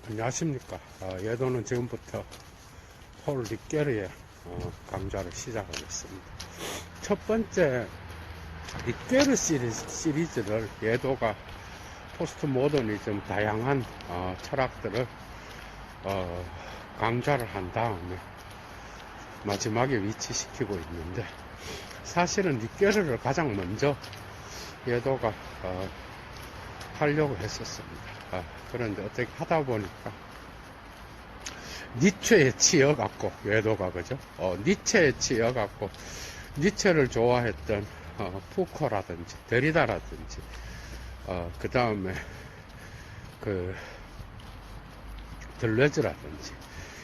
안녕하십니까. 예도는 지금부터 폴 리게르의 강좌를 시작하겠습니다. 첫 번째 리게르 시리즈를 예도가 포스트 모더니즘 다양한 철학들을 강좌를 한 다음에 마지막에 위치시키고 있는데, 사실은 리게르를 가장 먼저 예도가 하려고 했었습니다. 그런데 어떻게 하다 보니까 니체에 치여갖고, 예도가 그죠? 니체에 치여갖고 니체를 좋아했던 푸코라든지 데리다라든지 그 다음에 들레즈라든지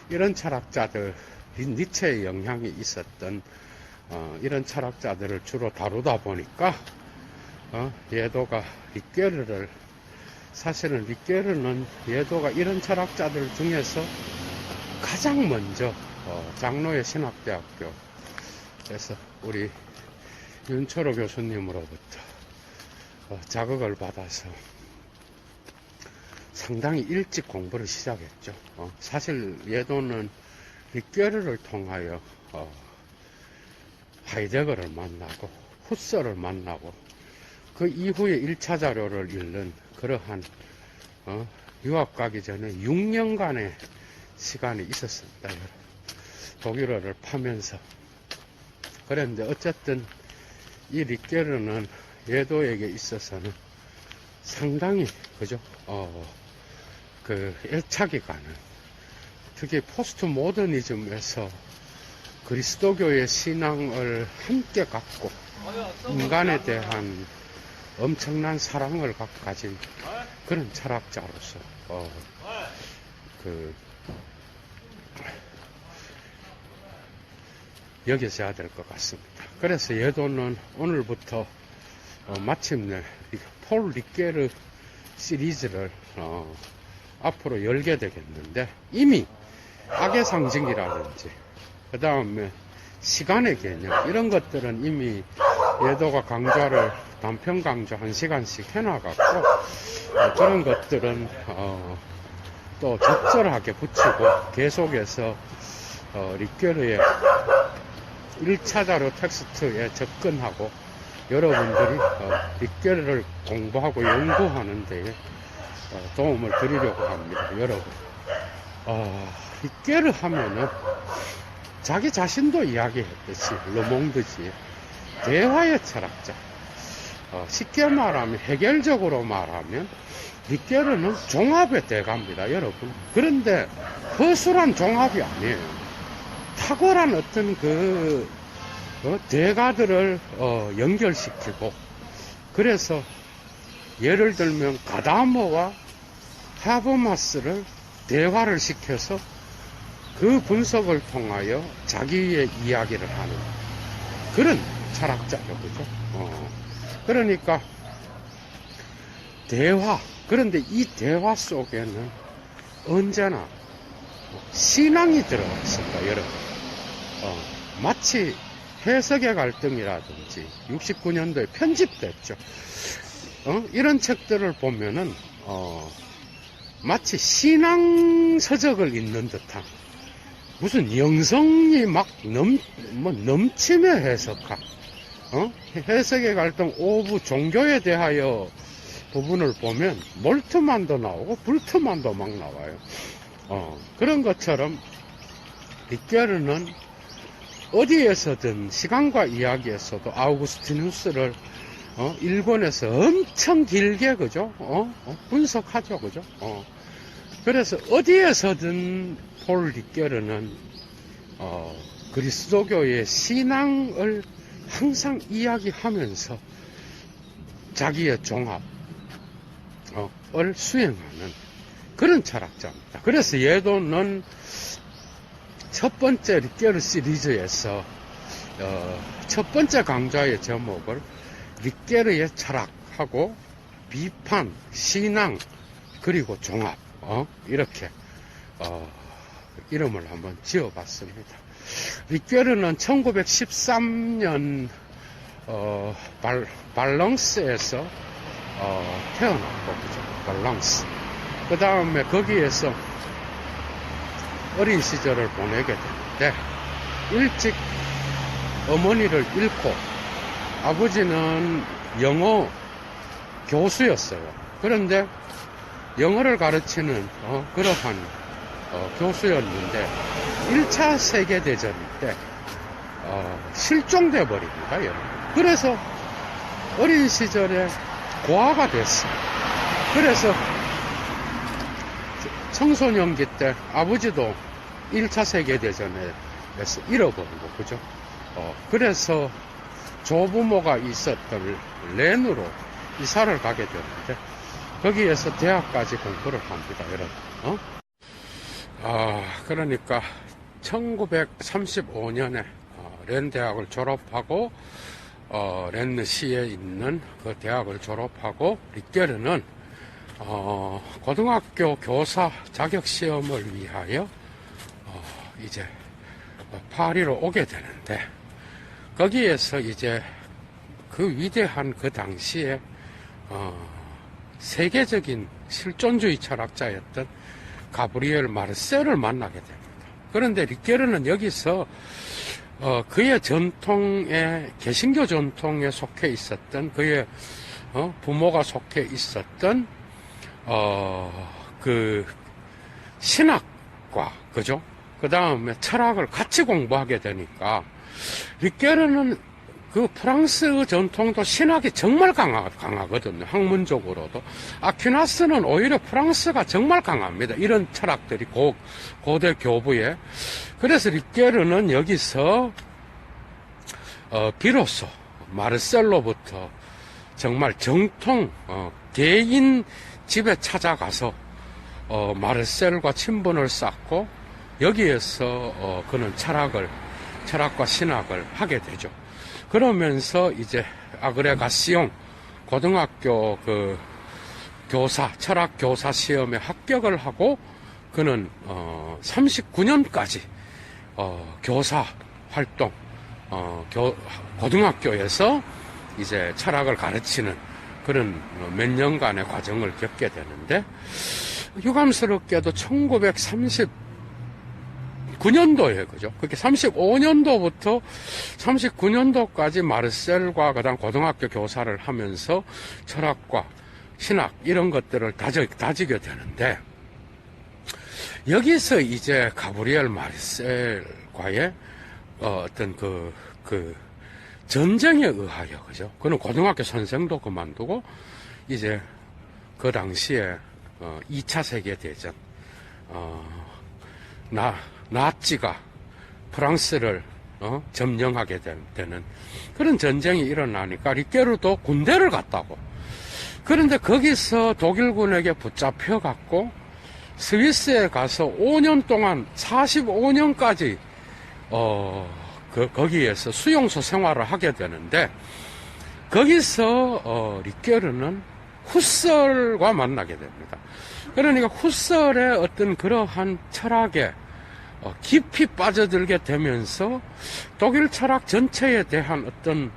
이런 철학자들, 니체의 영향이 있었던 이런 철학자들을 주로 다루다 보니까 예도가 리게르를, 사실은 리게르는 예도가 이런 철학자들 중에서 가장 먼저 장로의 신학대학교에서 우리 윤철호 교수님으로부터 자극을 받아서 상당히 일찍 공부를 시작했죠. 사실 예도는 리게르를 통하여 하이데거를 만나고 후서를 만나고 그 이후에 1차 자료를 읽는 그러한 유학 가기 전에 6년간의 시간이 있었습니다. 독일어를 파면서. 그런데 어쨌든 이 리게르는 예도에게 있어서는 상당히 그죠? 애착이 가는, 특히 포스트 모더니즘에서 그리스도교의 신앙을 함께 갖고 인간에 대한 엄청난 사랑을 가진 그런 철학자로서 여겨져야 될 것 같습니다. 그래서 예도는 오늘부터 마침내 폴 리게르 시리즈를 앞으로 열게 되겠는데, 이미 악의 상징이라든지 그 다음에 시간의 개념, 이런 것들은 이미 예도가 강좌를 단편 강좌 1시간씩 해놔갖고 그런 것들은 또 적절하게 붙이고 계속해서 리게르의 1차 자료 텍스트에 접근하고 여러분들이 리게르를 공부하고 연구하는 데에 도움을 드리려고 합니다. 여러분, 리게르 하면은 자기 자신도 이야기했듯이 르몽드지 대화의 철학자, 쉽게 말하면 해결적으로 말하면 리게르는 종합의 대가입니다, 여러분. 그런데 허술한 종합이 아니에요. 탁월한 어떤 대가들을 연결시키고, 그래서 예를 들면 가다머와 하버마스를 대화를 시켜서 그 분석을 통하여 자기의 이야기를 하는 그런 철학자죠, 그죠? 그러니까 대화, 그런데 이 대화 속에는 언제나 신앙이 들어갔습니다, 여러분. 마치 해석의 갈등이라든지 69년도에 편집됐죠. 이런 책들을 보면은 마치 신앙 서적을 읽는 듯한, 무슨 영성이 막 넘치며 해석한, 해석의 갈등 오부 종교에 대하여 부분을 보면 몰트만도 나오고 불트만도 막 나와요. 그런 것처럼 리게르는 어디에서든 시간과 이야기에서도 아우구스티누스를 일본에서 엄청 길게, 그죠? 분석하죠, 그죠? 그래서 어디에서든 폴 리게르는 그리스도교의 신앙을 항상 이야기하면서 자기의 종합을 수행하는 그런 철학자입니다. 그래서 예도는 첫 번째 리게르 시리즈에서 첫 번째 강좌의 제목을 리게르의 철학하고 비판, 신앙, 그리고 종합, 이렇게 이름을 한번 지어봤습니다. 리게르는 1913년 발랑스에서 태어났고, 그죠? 발랑스. 그 다음에 거기에서 어린 시절을 보내게 되는데, 일찍 어머니를 잃고 아버지는 영어 교수였어요. 그런데 영어를 가르치는 그러한 교수였는데 1차 세계대전 때 실종돼 버립니다, 여러분. 그래서 어린 시절에 고아가 됐어요. 그래서 청소년기 때 아버지도 1차 세계대전에서 잃어버리고, 그죠? 그래서 조부모가 있었던 렌으로 이사를 가게 되는데, 거기에서 대학까지 공부를 합니다, 여러분. 그러니까 1935년에 렌 대학을 졸업하고 렌느시에 있는 그 대학을 졸업하고 리케르는 고등학교 교사 자격시험을 위하여 이제 파리로 오게 되는데, 거기에서 이제 그 위대한 그 당시에 세계적인 실존주의 철학자였던 가브리엘 마르셀을 만나게 됩니다. 그런데 리케르는 여기서 그의 전통에, 개신교 전통에 속해 있었던, 그의 부모가 속해 있었던 그 신학과, 그죠? 그 다음에 철학을 같이 공부하게 되니까, 리케르는 그 프랑스 전통도 신학이 정말 강하거든요. 학문적으로도. 아퀴나스는 오히려 프랑스가 정말 강합니다. 이런 철학들이 고대 교부에. 그래서 리케르는 여기서 비로소 마르셀로부터 정말 정통 개인 집에 찾아가서 마르셀과 친분을 쌓고, 여기에서 그는 철학과 신학을 하게 되죠. 그러면서 이제 아그레가시옹 고등학교 그 철학 교사 시험에 합격을 하고, 그는 39년까지 교사 활동, 고등학교에서 이제 철학을 가르치는 그런 몇 년간의 과정을 겪게 되는데, 유감스럽게도 1939년도에, 그죠? 그게 35년도부터 39년도까지 마르셀과 그다음 고등학교 교사를 하면서 철학과 신학 이런 것들을 다지게 되는데, 여기서 이제 가브리엘 마르셀과의 어떤 그 전쟁에 의하여, 그죠? 그는 고등학교 선생도 그만두고 이제 그 당시에 2차 세계대전 나치가 프랑스를 점령하게 되는 그런 전쟁이 일어나니까 리케르도 군대를 갔다고. 그런데 거기서 독일군에게 붙잡혀갖고 스위스에 가서 5년 동안 45년까지 거기에서 수용소 생활을 하게 되는데, 거기서 리케르는 후설과 만나게 됩니다. 그러니까 후설의 어떤 그러한 철학에 깊이 빠져들게 되면서 독일 철학 전체에 대한 어떤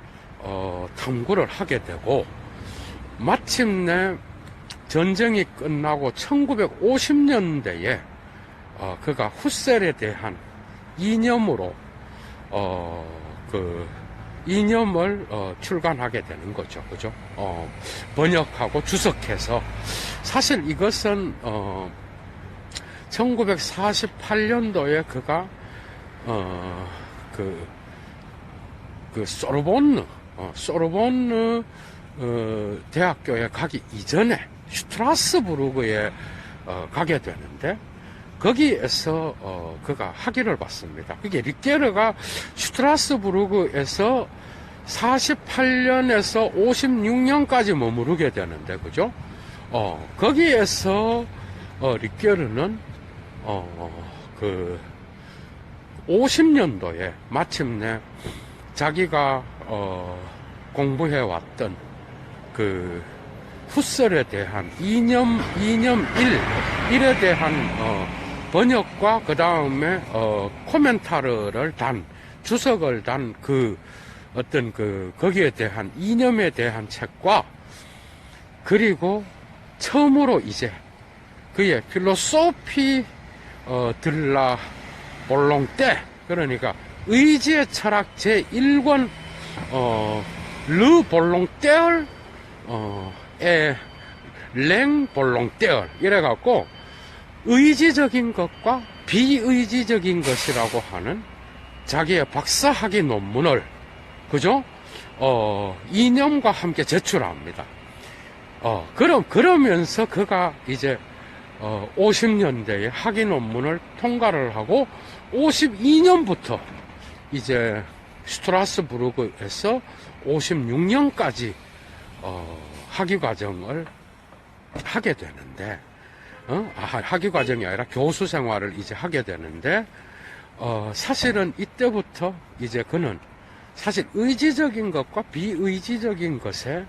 탐구를 하게 되고, 마침내 전쟁이 끝나고 1950년대에 그가 후셀에 대한 이념으로 이념을 출간하게 되는 거죠. 그죠? 번역하고 주석해서. 사실 이것은 1948년도에 그가 소르본느 대학교에 가기 이전에 슈트라스부르크에 가게 되는데, 거기에서 그가 학위를 받습니다. 그게 리케르가 슈트라스부르크에서 48년에서 56년까지 머무르게 되는데, 그죠? 거기에서 리케르는 50년도에 마침내 자기가 공부해왔던 그 후설에 대한 이념 1에 대한 번역과 그 다음에 코멘타르를 주석을 단 거기에 대한 이념에 대한 책과, 그리고 처음으로 이제 그의 필로소피 들라 볼롱떼, 그러니까 의지의 철학 제1권 르 볼롱떼얼 랭 볼롱떼얼 이래갖고 의지적인 것과 비의지적인 것이라고 하는 자기의 박사학위 논문을, 그죠? 이념과 함께 제출합니다. 그러면서 그가 이제 50년대에 학위 논문을 통과를 하고 52년부터 이제 슈트라스부르크에서 56년까지 학위 과정을 하게 되는데, 학위 과정이 아니라 교수 생활을 이제 하게 되는데, 사실은 이때부터 이제 그는 사실 의지적인 것과 비의지적인 것에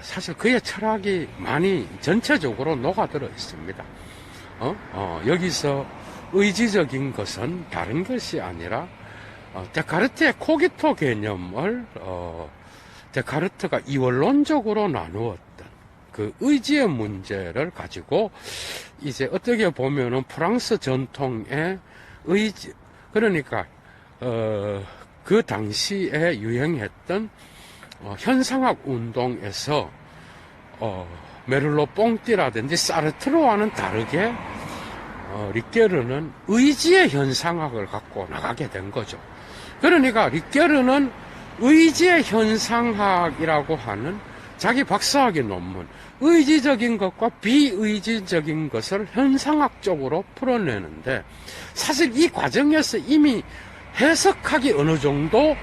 사실 그의 철학이 많이 전체적으로 녹아들어 있습니다. 여기서 의지적인 것은 다른 것이 아니라 데카르트의 코기토 개념을 데카르트가 이원론적으로 나누었던 그 의지의 문제를 가지고 이제 어떻게 보면은 프랑스 전통의 의지, 그러니까 그 당시에 유행했던 현상학 운동에서 메를로 뽕띠라든지 사르트르와는 다르게 리케르는 의지의 현상학을 갖고 나가게 된 거죠. 그러니까 리케르는 의지의 현상학이라고 하는 자기 박사학위 논문, 의지적인 것과 비의지적인 것을 현상학적으로 풀어내는데, 사실 이 과정에서 이미 해석학이 어느 정도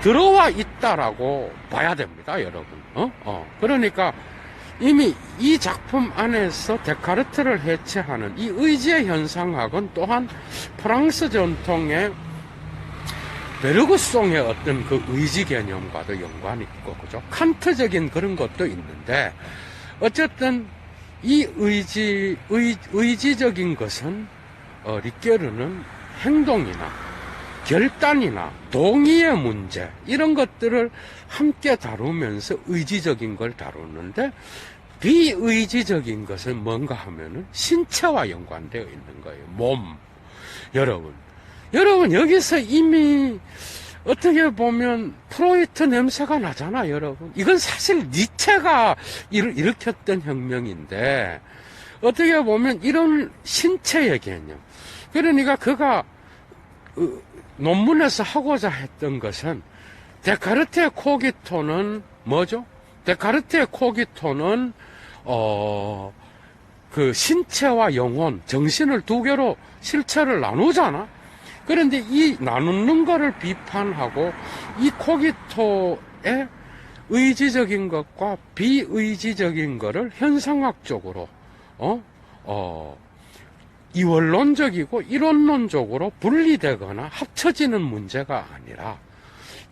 들어와 있다라고 봐야 됩니다, 여러분. 그러니까 이미 이 작품 안에서 데카르트를 해체하는 이 의지의 현상학은 또한 프랑스 전통의 베르그송의 어떤 그 의지 개념과도 연관이 있고, 그죠? 칸트적인 그런 것도 있는데, 어쨌든 이 의지적인 것은 리케르는 행동이나 결단이나 동의의 문제, 이런 것들을 함께 다루면서 의지적인 걸 다루는데, 비의지적인 것은 뭔가 하면은 신체와 연관되어 있는 거예요. 몸. 여러분 여기서 이미 어떻게 보면 프로이트 냄새가 나잖아, 여러분. 이건 사실 니체가 일으켰던 혁명인데, 어떻게 보면 이런 신체의 개념, 그러니까 그가 논문에서 하고자 했던 것은, 데카르트의 코기토는 뭐죠? 데카르트의 코기토는 그 신체와 영혼, 정신을 두 개로 실체를 나누잖아. 그런데 이 나누는 거를 비판하고, 이 코기토의 의지적인 것과 비의지적인 거를 현상학적으로 이원론적이고 이론론적으로 분리되거나 합쳐지는 문제가 아니라,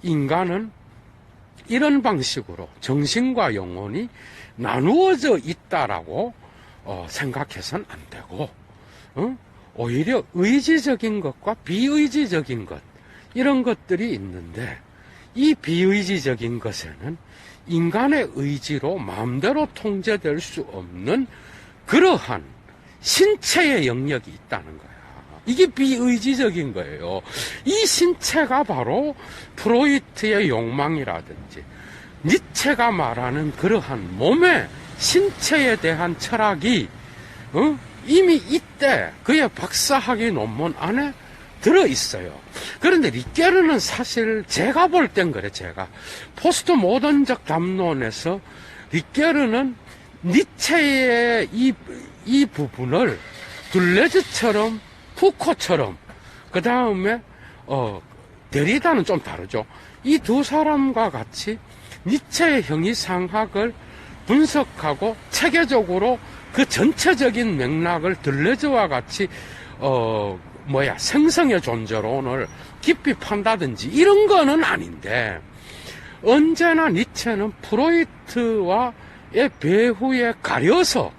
인간은 이런 방식으로 정신과 영혼이 나누어져 있다라고 생각해서는 안 되고, 오히려 의지적인 것과 비의지적인 것, 이런 것들이 있는데, 이 비의지적인 것에는 인간의 의지로 마음대로 통제될 수 없는 그러한 신체의 영역이 있다는 거야. 이게 비의지적인 거예요. 이 신체가 바로 프로이트의 욕망이라든지 니체가 말하는 그러한 몸의 신체에 대한 철학이 이미 이때 그의 박사학위 논문 안에 들어있어요. 그런데 리케르는 사실 제가 볼 땐 그래, 제가. 포스트 모던적 담론에서 리케르는 니체의 이 부분을 둘레즈처럼, 푸코처럼, 그 다음에 데리다는 좀 다르죠. 이 두 사람과 같이 니체의 형이상학을 분석하고 체계적으로 그 전체적인 맥락을 들레즈와 같이 생성의 존재론을 깊이 판다든지 이런 거는 아닌데, 언제나 니체는 프로이트와의 배후에 가려서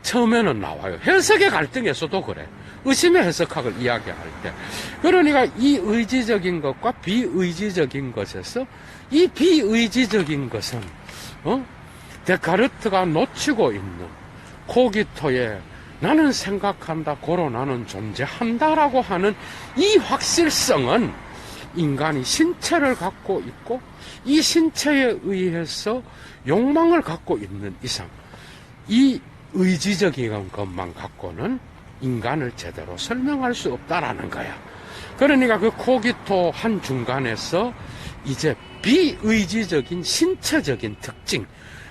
처음에는 나와요. 해석의 갈등에서도 그래. 의심의 해석학을 이야기할 때. 그러니까 이 의지적인 것과 비의지적인 것에서, 이 비의지적인 것은 데카르트가 놓치고 있는 코기토의 나는 생각한다, 고로 나는 존재한다라고 하는 이 확실성은 인간이 신체를 갖고 있고 이 신체에 의해서 욕망을 갖고 있는 이상 이 의지적인 것만 갖고는 인간을 제대로 설명할 수 없다라는 거야. 그러니까 그 코기토 한 중간에서 이제 비의지적인 신체적인 특징,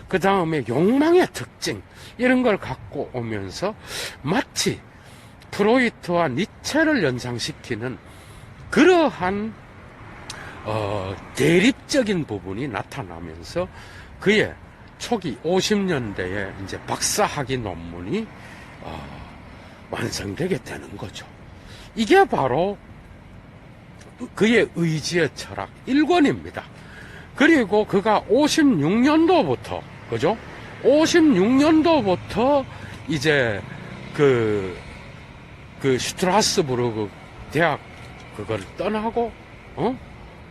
그 다음에 욕망의 특징, 이런 걸 갖고 오면서 마치 프로이트와 니체를 연상시키는 그러한 대립적인 부분이 나타나면서 그의 초기 50년대에 이제 박사학위 논문이 완성되게 되는 거죠. 이게 바로 그의 의지의 철학 1권입니다. 그리고 그가 56년도부터, 그죠? 56년도부터 이제 그 슈트라스부르크 대학 그걸 떠나고,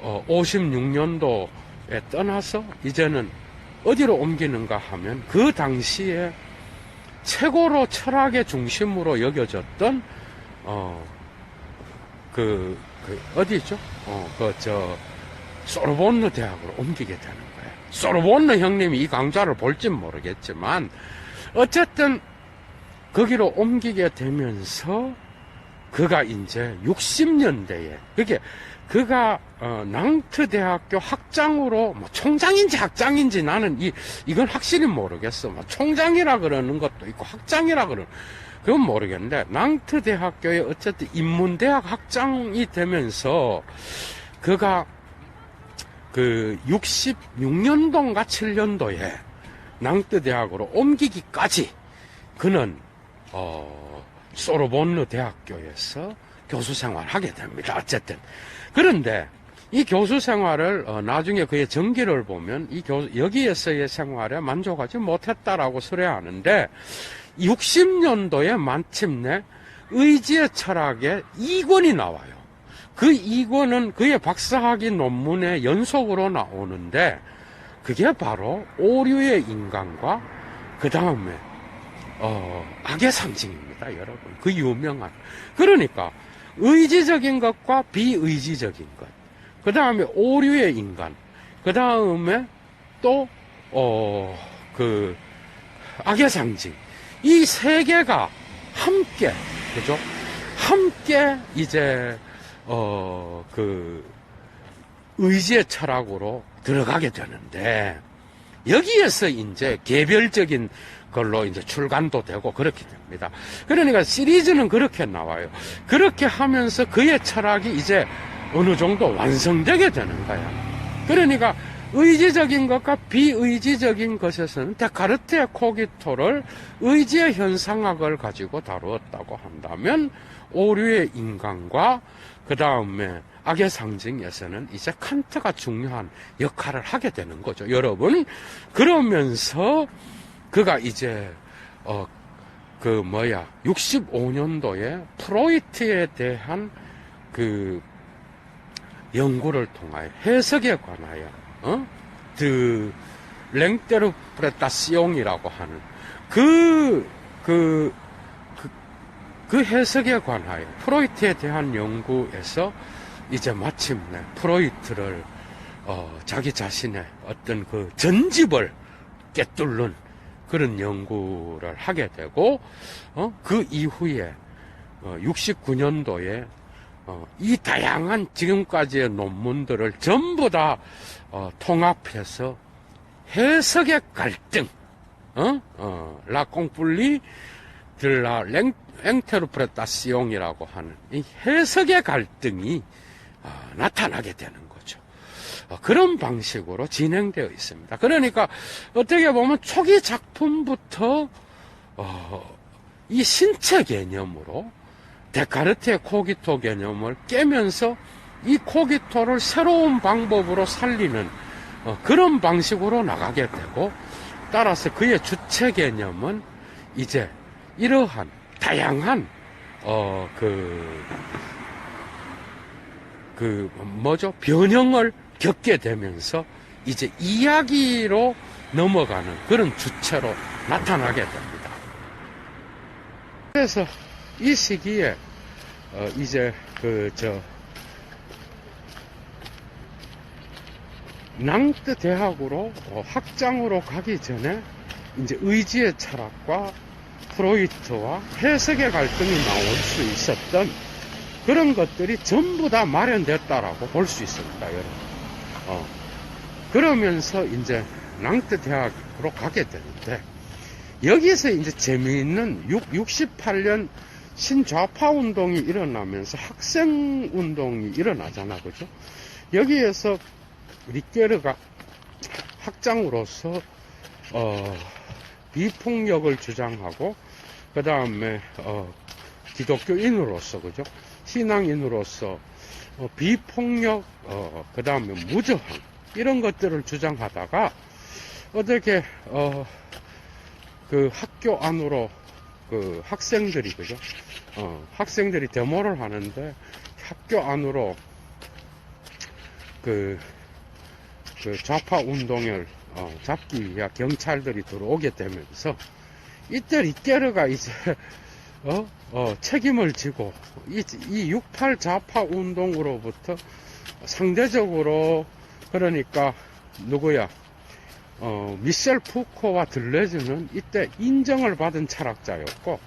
56년도에 떠나서 이제는 어디로 옮기는가 하면 그 당시에 최고로 철학의 중심으로 여겨졌던, 어디죠? 소르본느 대학으로 옮기게 되는 거예요. 소르본느 형님이 이 강좌를 볼진 모르겠지만, 어쨌든, 거기로 옮기게 되면서, 그가 이제 60년대에, 그가, 낭트 대학교 학장으로, 총장인지 학장인지 나는 이건 확실히 모르겠어. 총장이라 그러는 것도 있고, 학장이라 그러는, 그건 모르겠는데, 낭트 대학교에 어쨌든 인문대학 학장이 되면서, 그가 그 66년도인가 7년도에 낭트 대학으로 옮기기까지 그는, 소르본느 대학교에서 교수 생활을 하게 됩니다. 어쨌든. 그런데 이 교수 생활을 나중에 그의 전기를 보면 여기에서의 생활에 만족하지 못했다라고 설해하는데 60년도에 마침내 의지의 철학의 2권이 나와요. 그 2권은 그의 박사학위 논문의 연속으로 나오는데 그게 바로 오류의 인간과 그 다음에 악의 상징입니다, 여러분. 그 유명한. 그러니까 의지적인 것과 비의지적인 것, 그 다음에 오류의 인간, 그 다음에 또 악의 상징, 이 세 개가 함께, 그죠? 함께 이제 의지의 철학으로 들어가게 되는데 여기에서 이제 개별적인 걸로 이제 출간도 되고 그렇게 됩니다. 그러니까 시리즈는 그렇게 나와요. 그렇게 하면서 그의 철학이 이제 어느 정도 완성되게 되는 거야. 그러니까 의지적인 것과 비의지적인 것에서는 데카르트의 코기토를 의지의 현상학을 가지고 다루었다고 한다면 오류의 인간과 그 다음에 악의 상징에서는 이제 칸트가 중요한 역할을 하게 되는 거죠. 여러분, 그러면서 그가 이제 65년도에 프로이트에 대한 그 연구를 통하여 해석에 관하여 랭테르프레타시옹이라고 하는 그 해석에 관하여 프로이트에 대한 연구에서 이제 마침내 프로이트를 자기 자신의 어떤 그 전집을 꿰뚫는 그런 연구를 하게 되고 그 이후에 69년도에 이 다양한 지금까지의 논문들을 전부 다 통합해서 해석의 갈등, 라 꽁플리 들라 랭테르프레타시옹이라고 하는 이 해석의 갈등이 나타나게 되는 거죠. 그런 방식으로 진행되어 있습니다. 그러니까 어떻게 보면 초기 작품부터 이 신체 개념으로 데카르트의 코기토 개념을 깨면서 이 코기토를 새로운 방법으로 살리는 그런 방식으로 나가게 되고, 따라서 그의 주체 개념은 이제 이러한 다양한 변형을 겪게 되면서 이제 이야기로 넘어가는 그런 주체로 나타나게 됩니다. 그래서 이 시기에 이제 낭트 대학으로 학장으로 가기 전에 이제 의지의 철학과 프로이트와 해석의 갈등이 나올 수 있었던 그런 것들이 전부 다 마련됐다라고 볼 수 있습니다, 여러분. 그러면서 이제 낭트 대학으로 가게 되는데, 여기서 이제 재미있는 68년 신좌파 운동이 일어나면서 학생 운동이 일어나잖아, 그죠? 여기에서 리케르가 학장으로서 비폭력을 주장하고, 그 다음에 기독교인으로서, 그죠? 신앙인으로서 비폭력, 그 다음에 무저항, 이런 것들을 주장하다가 어떻게 그 학교 안으로 그 학생들이, 그죠? 학생들이 데모를 하는데 학교 안으로 그 좌파 운동을 잡기 위해 경찰들이 들어오게 되면서, 이때 리케르가 이제 책임을 지고 이 68 좌파 운동으로부터 상대적으로, 그러니까 누구야, 미셸 푸코와 들레즈는 이때 인정을 받은 철학자였고,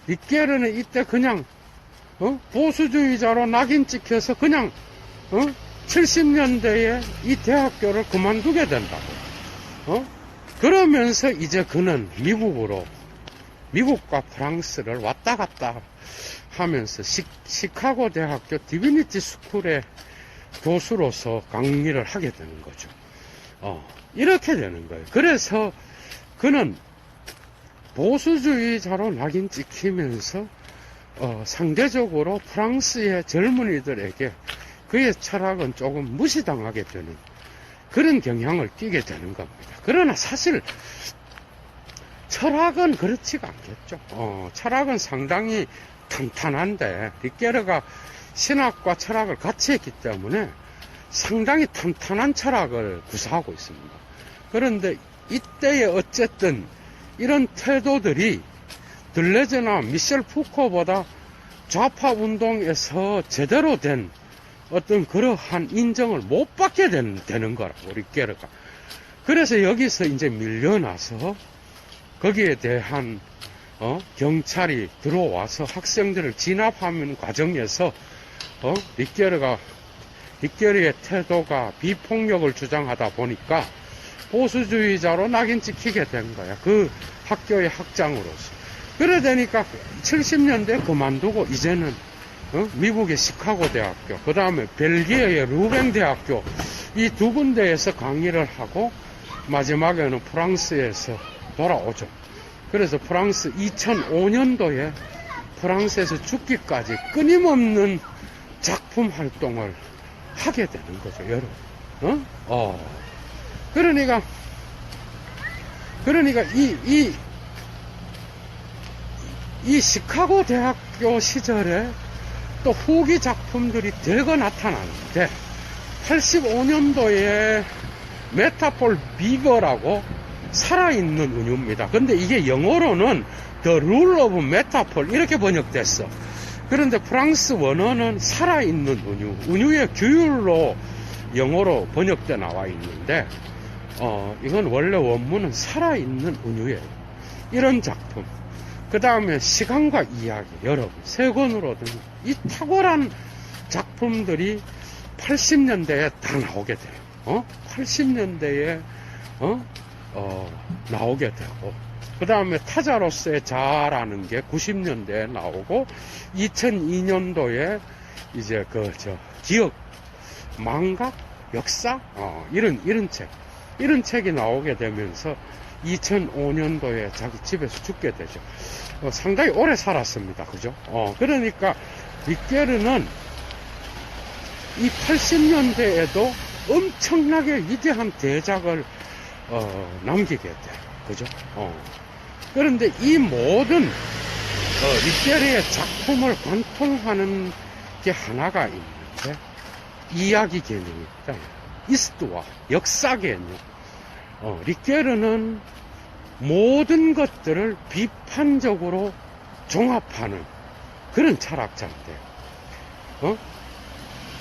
리케르는 이때 그냥 보수주의자로 낙인 찍혀서 그냥 70년대에 이 대학교를 그만두게 된다고. 그러면서 이제 그는 미국과 프랑스를 왔다 갔다 하면서 시카고 대학교 디비니티 스쿨의 교수로서 강의를 하게 되는 거죠. 이렇게 되는 거예요. 그래서 그는 보수주의자로 낙인 찍히면서 상대적으로 프랑스의 젊은이들에게 그의 철학은 조금 무시당하게 되는 그런 경향을 띠게 되는 겁니다. 그러나 사실 철학은 그렇지가 않겠죠. 철학은 상당히 탄탄한데, 리케르가 신학과 철학을 같이 했기 때문에 상당히 탄탄한 철학을 구사하고 있습니다. 그런데 이때에 어쨌든 이런 태도들이 들레즈나 미셸 푸코보다 좌파 운동에서 제대로 된 어떤 그러한 인정을 못 받게 되는 거라고, 리케르가. 그래서 여기서 이제 밀려나서 거기에 대한 경찰이 들어와서 학생들을 진압하는 과정에서 리케르의 태도가 비폭력을 주장하다 보니까 보수주의자로 낙인 찍히게 된 거야. 그 학교의 학장으로서. 그래 되니까 70년대 그만두고 이제는 미국의 시카고 대학교, 그 다음에 벨기에의 루벤 대학교, 이 두 군데에서 강의를 하고 마지막에는 프랑스에서 돌아오죠. 그래서 프랑스 2005년도에 프랑스에서 죽기까지 끊임없는 작품 활동을 하게 되는 거죠, 여러분. 그러니까 이 시카고 대학교 시절에 또 후기 작품들이 대거 나타나는데, 85년도에 메타폴 비버라고 살아있는 은유입니다. 근데 이게 영어로는 The Rule of Metaphor 이렇게 번역됐어. 그런데 프랑스 원어는 살아있는 은유의 규율로 영어로 번역돼 나와 있는데, 이건 원래 원문은 살아있는 은유예요. 이런 작품. 그 다음에 시간과 이야기, 여러분, 세 권으로든 이 탁월한 작품들이 80년대에 다 나오게 돼요. 80년대에 나오게 되고, 그 다음에 타자로서의 자아라는 게 90년대에 나오고, 2002년도에 이제 기억, 망각, 역사, 이런 책이 나오게 되면서 2005년도에 자기 집에서 죽게 되죠. 상당히 오래 살았습니다. 그죠? 그러니까 리케르는 이 80년대에도 엄청나게 위대한 대작을 남기게 돼요. 그죠? 그런데 이 모든 리케르의 작품을 관통하는 게 하나가 있는데, 이야기 개념이 있다. 이스트와 역사 개념. 리케르는 모든 것들을 비판적으로 종합하는 그런 철학자인데,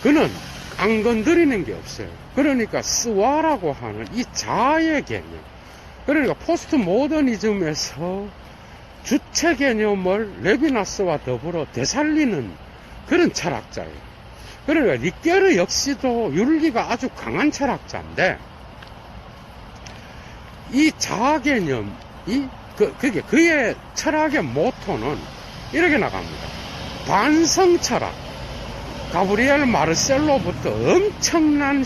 그는 안 건드리는 게 없어요. 그러니까 스와라고 하는 이 자아의 개념, 그러니까 포스트 모더니즘에서 주체 개념을 레비나스와 더불어 되살리는 그런 철학자예요. 그러니까 리케르 역시도 윤리가 아주 강한 철학자인데, 이 자아 개념이 그게 그의 철학의 모토는 이렇게 나갑니다. 반성 철학. 가브리엘 마르셀로부터 엄청난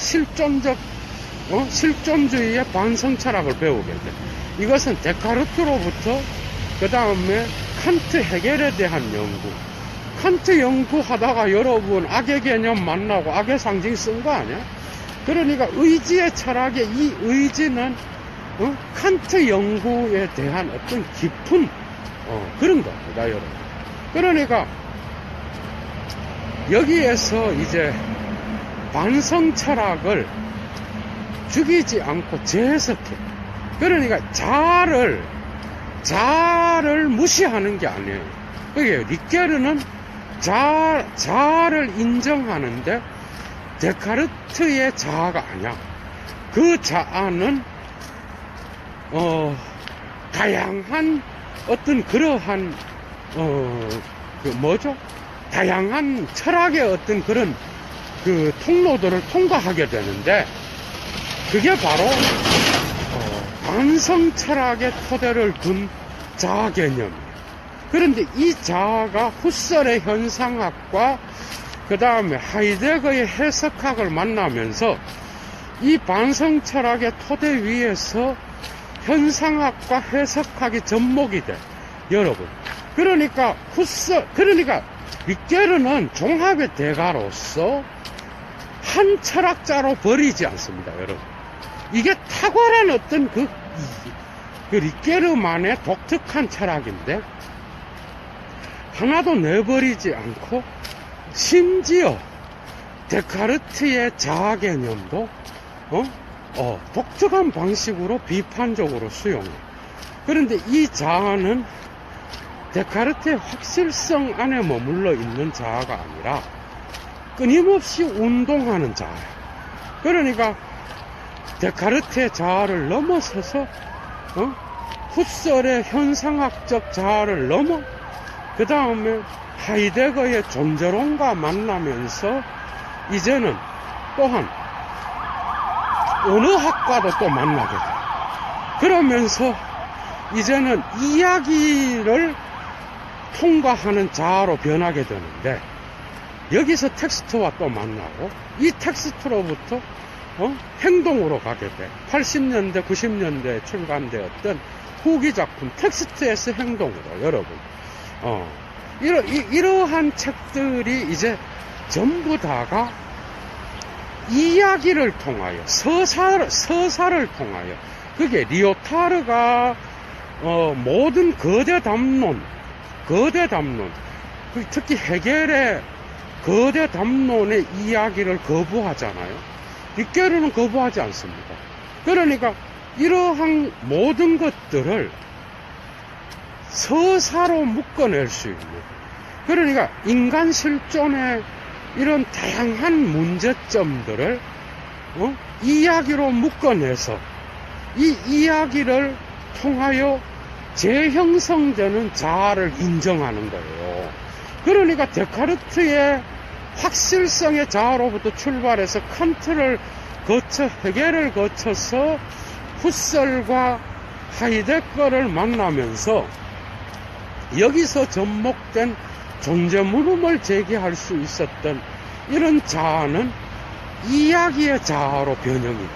실존주의의 반성 철학을 배우게 돼. 이것은 데카르트로부터 그 다음에 칸트 헤겔에 대한 연구. 칸트 연구하다가 여러분 악의 개념 만나고 악의 상징 쓴 거 아니야? 그러니까 의지의 철학의 이 의지는 칸트 연구에 대한 어떤 깊은 그런 겁니다, 여러분. 그러니까 여기에서 이제 반성 철학을 죽이지 않고 재해석해. 그러니까 자아를 무시하는 게 아니에요. 그게 리케르는 자아를 인정하는데 데카르트의 자아가 아니야. 그 자아는 다양한 어떤 그러한 다양한 철학의 어떤 그런 그 통로들을 통과하게 되는데, 그게 바로 반성 철학의 토대를 둔 자아 개념이에요. 그런데 이 자아가 후설의 현상학과 그 다음에 하이데거의 해석학을 만나면서 이 반성 철학의 토대 위에서 현상학과 해석학이 접목이 돼, 여러분. 그러니까 리케르는 종합의 대가로서 한 철학자로 버리지 않습니다, 여러분. 이게 탁월한 어떤 그 리케르만의 독특한 철학인데, 하나도 내버리지 않고 심지어 데카르트의 자아 개념도 독특한 방식으로 비판적으로 수용해. 그런데 이 자아는 데카르트의 확실성 안에 머물러 있는 자아가 아니라 끊임없이 운동하는 자아예요. 그러니까 데카르트의 자아를 넘어서서 후설의 현상학적 자아를 넘어 그 다음에 하이데거의 존재론과 만나면서 이제는 또한 언어학과도 또 만나게 돼요. 그러면서 이제는 이야기를 통과하는 자아로 변하게 되는데, 여기서 텍스트와 또 만나고 이 텍스트로부터 행동으로 가게 돼. 80년대 90년대에 출간되었던 후기 작품 텍스트에서 행동으로, 여러분. 이러한 책들이 이제 전부 다가 이야기를 통하여 서사를 통하여, 그게 리오타르가 모든 거대 담론, 특히 헤겔의 거대 담론의 이야기를 거부하잖아요. 리케르는 거부하지 않습니다. 그러니까 이러한 모든 것들을 서사로 묶어낼 수 있는, 그러니까 인간 실존의 이런 다양한 문제점들을 이야기로 묶어내서 이 이야기를 통하여 재형성되는 자아를 인정하는 거예요. 그러니까 데카르트의 확실성의 자아로부터 출발해서 칸트를 거쳐 헤겔을 거쳐서 후설과 하이데거를 만나면서 여기서 접목된 존재 물음을 제기할 수 있었던 이런 자아는 이야기의 자아로 변형이 돼요.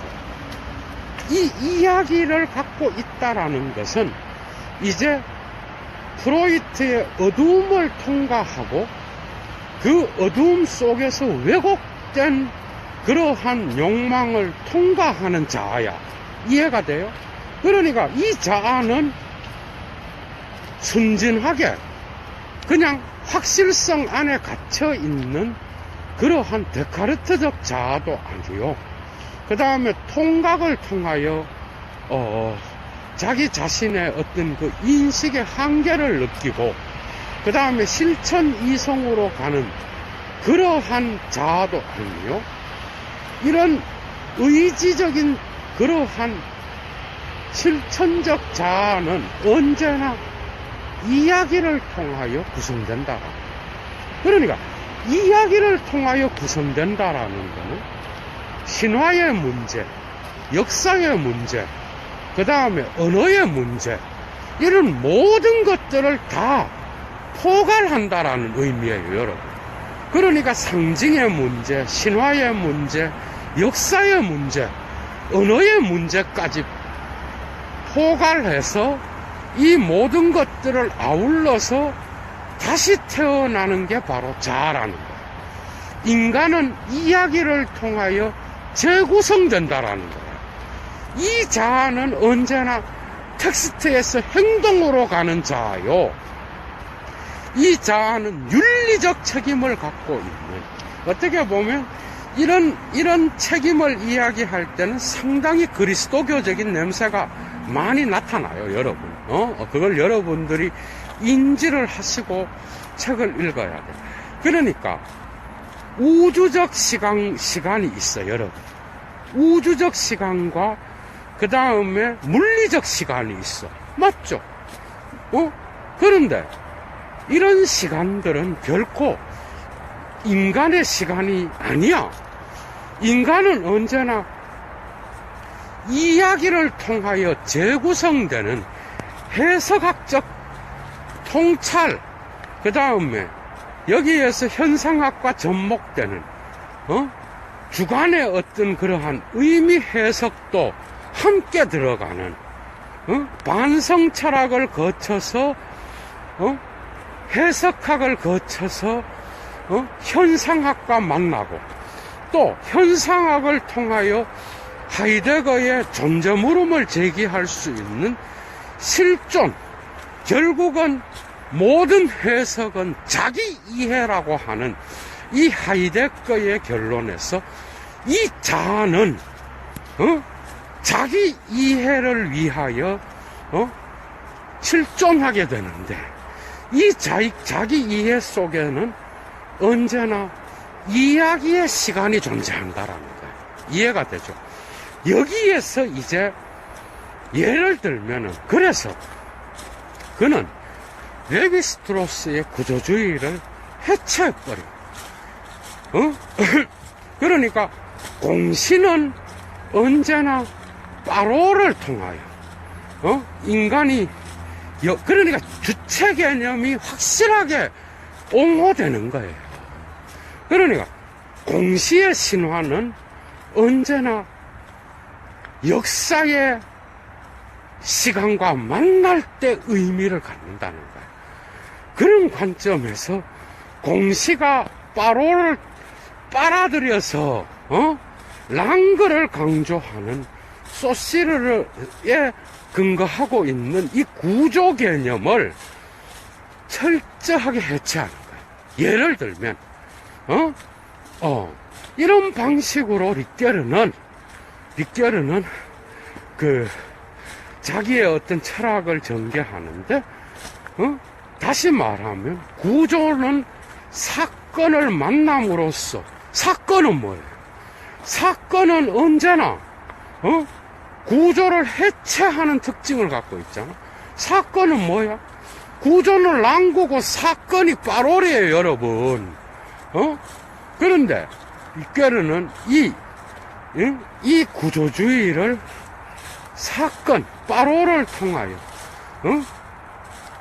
이 이야기를 갖고 있다라는 것은 이제 프로이트의 어두움을 통과하고 그 어두움 속에서 왜곡된 그러한 욕망을 통과하는 자아야. 이해가 돼요? 그러니까 이 자아는 순진하게 그냥 확실성 안에 갇혀 있는 그러한 데카르트적 자아도 아니요. 그 다음에 통각을 통하여 자기 자신의 어떤 그 인식의 한계를 느끼고 그 다음에 실천 이성으로 가는 그러한 자아도 아니요. 이런 의지적인 그러한 실천적 자아는 언제나 이야기를 통하여 구성된다. 그러니까 이야기를 통하여 구성된다라는 것은 신화의 문제, 역사의 문제, 그 다음에 언어의 문제, 이런 모든 것들을 다 포괄한다라는 의미예요, 여러분. 그러니까 상징의 문제, 신화의 문제, 역사의 문제, 언어의 문제까지 포괄해서 이 모든 것들을 아울러서 다시 태어나는 게 바로 자아라는 거예요. 인간은 이야기를 통하여 재구성된다라는 거예요. 이 자아는 언제나 텍스트에서 행동으로 가는 자아요. 이 자아는 윤리적 책임을 갖고 있는, 어떻게 보면 이런 책임을 이야기할 때는 상당히 그리스도교적인 냄새가 많이 나타나요, 여러분. 그걸 여러분들이 인지를 하시고 책을 읽어야 돼요. 그러니까 우주적 시간이 있어요, 여러분. 우주적 시간과 그 다음에 물리적 시간이 있어. 맞죠? 그런데 이런 시간들은 결코 인간의 시간이 아니야. 인간은 언제나 이야기를 통하여 재구성되는 해석학적 통찰, 그 다음에 여기에서 현상학과 접목되는 주관의 어떤 그러한 의미 해석도 함께 들어가는 반성 철학을 거쳐서 해석학을 거쳐서 현상학과 만나고, 또 현상학을 통하여 하이데거의 존재 물음을 제기할 수 있는 실존, 결국은 모든 해석은 자기 이해라고 하는 이 하이데거의 결론에서 이 자아는 자기 이해를 위하여 실존하게 되는데, 이 자기 이해 속에는 언제나 이야기의 시간이 존재한다라는 거예요. 이해가 되죠? 여기에서 이제 예를 들면은, 그래서 그는 레비스트로스의 구조주의를 해체해버려. 그러니까 공신은 언제나 파로를 통하여 인간이 그러니까 주체 개념이 확실하게 옹호되는 거예요. 그러니까 공시의 신화는 언제나 역사의 시간과 만날 때 의미를 갖는다는 거예요. 그런 관점에서 공시가 파로를 빨아들여서 랑그를 강조하는 소시르에 근거하고 있는 이 구조 개념을 철저하게 해체하는 거예요. 예를 들면 이런 방식으로 리케르는 그 자기의 어떤 철학을 전개하는데, 다시 말하면 구조는 사건을 만남으로써, 사건은 뭐예요? 사건은 언제나 구조를 해체하는 특징을 갖고 있잖아. 사건은 뭐야? 구조는 랑구고 사건이 파롤이에요, 여러분. 그런데 리케르는 이 구조주의를 사건, 파롤을 통하여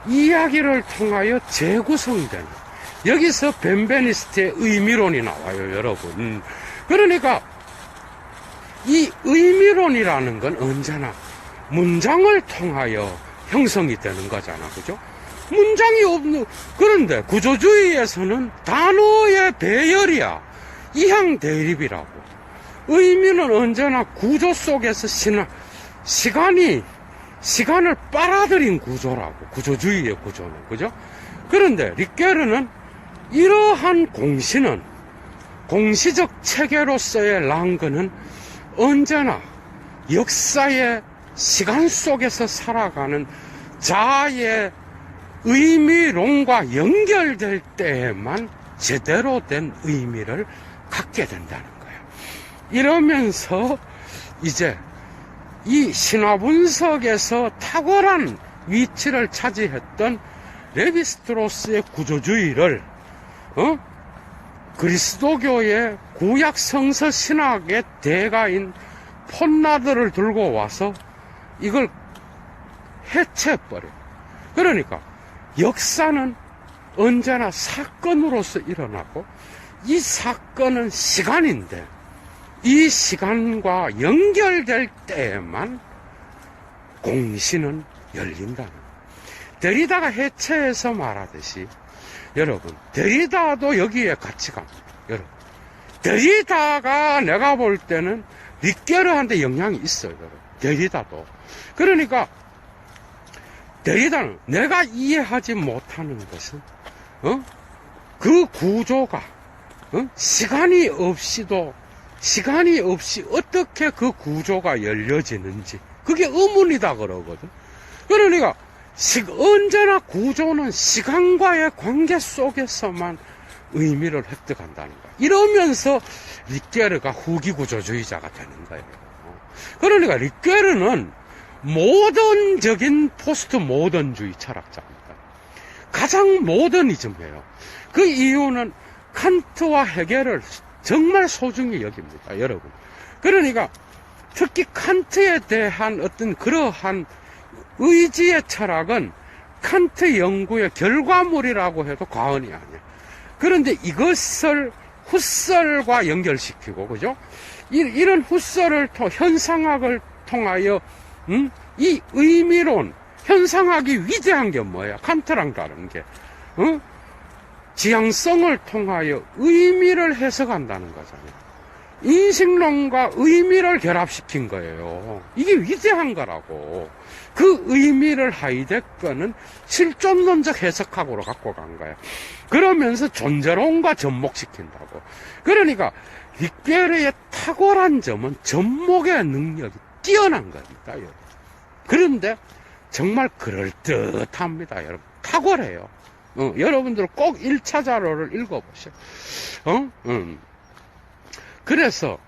이야기를 통하여 재구성되는, 여기서 벤베니스트의 의미론이 나와요, 여러분. 그러니까 이 의미론이라는 건 언제나 문장을 통하여 형성이 되는 거잖아, 그죠? 문장이 없는, 그런데 구조주의에서는 단어의 배열이야. 이항 대립이라고. 의미는 언제나 구조 속에서 시간을 빨아들인 구조라고. 구조주의의 구조는, 그죠? 그런데 리케르는 이러한 공시는, 공시적 체계로서의 랑그는 언제나 역사의 시간 속에서 살아가는 자아의 의미론과 연결될 때에만 제대로 된 의미를 갖게 된다는 거예요. 이러면서 이제 이 신화 분석에서 탁월한 위치를 차지했던 레비스트로스의 구조주의를 그리스도교의 구약 성서 신학의 대가인 폰나드를 들고 와서 이걸 해체해버려요. 그러니까 역사는 언제나 사건으로서 일어나고 이 사건은 시간인데 이 시간과 연결될 때에만 공신은 열린다는 거예요. 데리다가 해체해서 말하듯이 여러분 데리다도 여기에 같이 갑니다. 여러분 데리다가 내가 볼 때는 리케르한테 영향이 있어요. 여러분. 데리다도 그러니까 데리다는 내가 이해하지 못하는 것은 그 구조가 시간이 없이 어떻게 그 구조가 열려지는지 그게 의문이다 그러거든. 그러니까 언제나 구조는 시간과의 관계 속에서만 의미를 획득한다는 거야. 이러면서 리케르가 후기 구조주의자가 되는 거예요. 그러니까 리케르는 모던적인 포스트 모던주의 철학자입니다. 가장 모더니즘이에요. 그 이유는 칸트와 헤겔을 정말 소중히 여깁니다, 여러분. 그러니까 특히 칸트에 대한 어떤 그러한 의지의 철학은 칸트 연구의 결과물이라고 해도 과언이 아니야. 그런데 이것을 후설과 연결시키고, 그죠? 이런 후설을 현상학을 통하여, 이 의미론, 현상학이 위대한 게 뭐야? 칸트랑 다른 게, 지향성을 통하여 의미를 해석한다는 거잖아요. 인식론과 의미를 결합시킨 거예요. 이게 위대한 거라고. 그 의미를 하이데거는 실존론적 해석학으로 갖고 간 거예요. 그러면서 존재론과 접목시킨다고. 그러니까 리케르의 탁월한 점은 접목의 능력이 뛰어난 겁니다. 여러분. 그런데 정말 그럴듯합니다. 여러분. 탁월해요. 여러분들 꼭 1차 자료를 읽어보세요. 그래서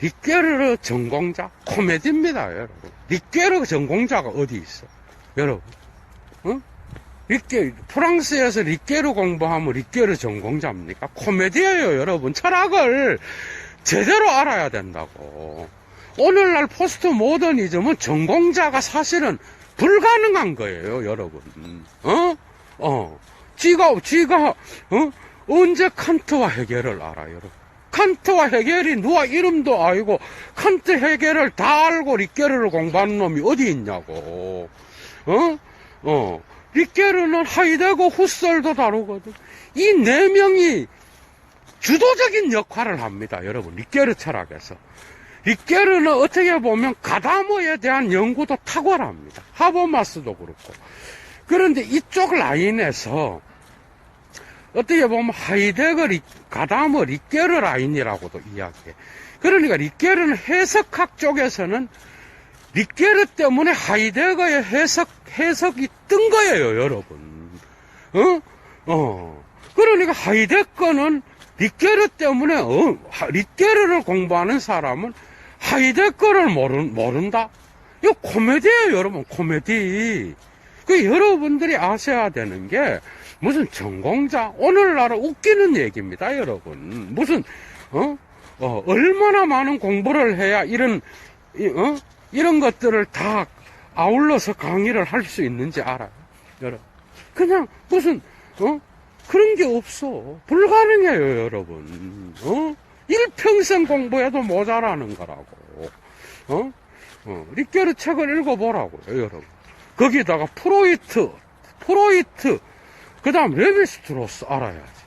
리케르 전공자 코미디입니다, 여러분. 리케르 전공자가 어디 있어? 여러분, 프랑스에서 리케르 공부하면 리케르 전공자입니까? 코미디예요, 여러분. 철학을 제대로 알아야 된다고. 오늘날 포스트 모더니즘은 전공자가 사실은 불가능한 거예요, 여러분. 지가 언제 칸트와 헤겔을 알아요, 여러분? 칸트와 헤겔이 누가 이름도 알고 칸트 헤겔을 다 알고 리케르를 공부하는 놈이 어디 있냐고. 리케르는 하이데거 후설도 다루거든. 이 네 명이 주도적인 역할을 합니다, 여러분. 리케르 철학에서. 리케르는 어떻게 보면 가다모에 대한 연구도 탁월합니다. 하버마스도 그렇고. 그런데 이쪽 라인에서 어떻게 보면 하이데거, 가다모, 리케르 라인이라고도 이야기해. 그러니까 리케르는 해석학 쪽에서는 리케르 때문에 하이데거의 해석이 뜬 거예요, 여러분. 그러니까 하이데거는 리케르 때문에, 리케르를 공부하는 사람은 하이데거를 모른다? 이거 코미디예요, 여러분, 코미디. 여러분들이 아셔야 되는 게, 무슨 전공자, 오늘날은 웃기는 얘기입니다, 여러분. 무슨, 얼마나 많은 공부를 해야 이런 것들을 다 아울러서 강의를 할 수 있는지 알아요, 여러분. 그냥 무슨, 그런 게 없어. 불가능해요, 여러분. 일평생 공부해도 모자라는 거라고. 리케르 책을 읽어보라고요, 여러분. 거기다가 프로이트, 그 다음 레비스트로스 알아야지.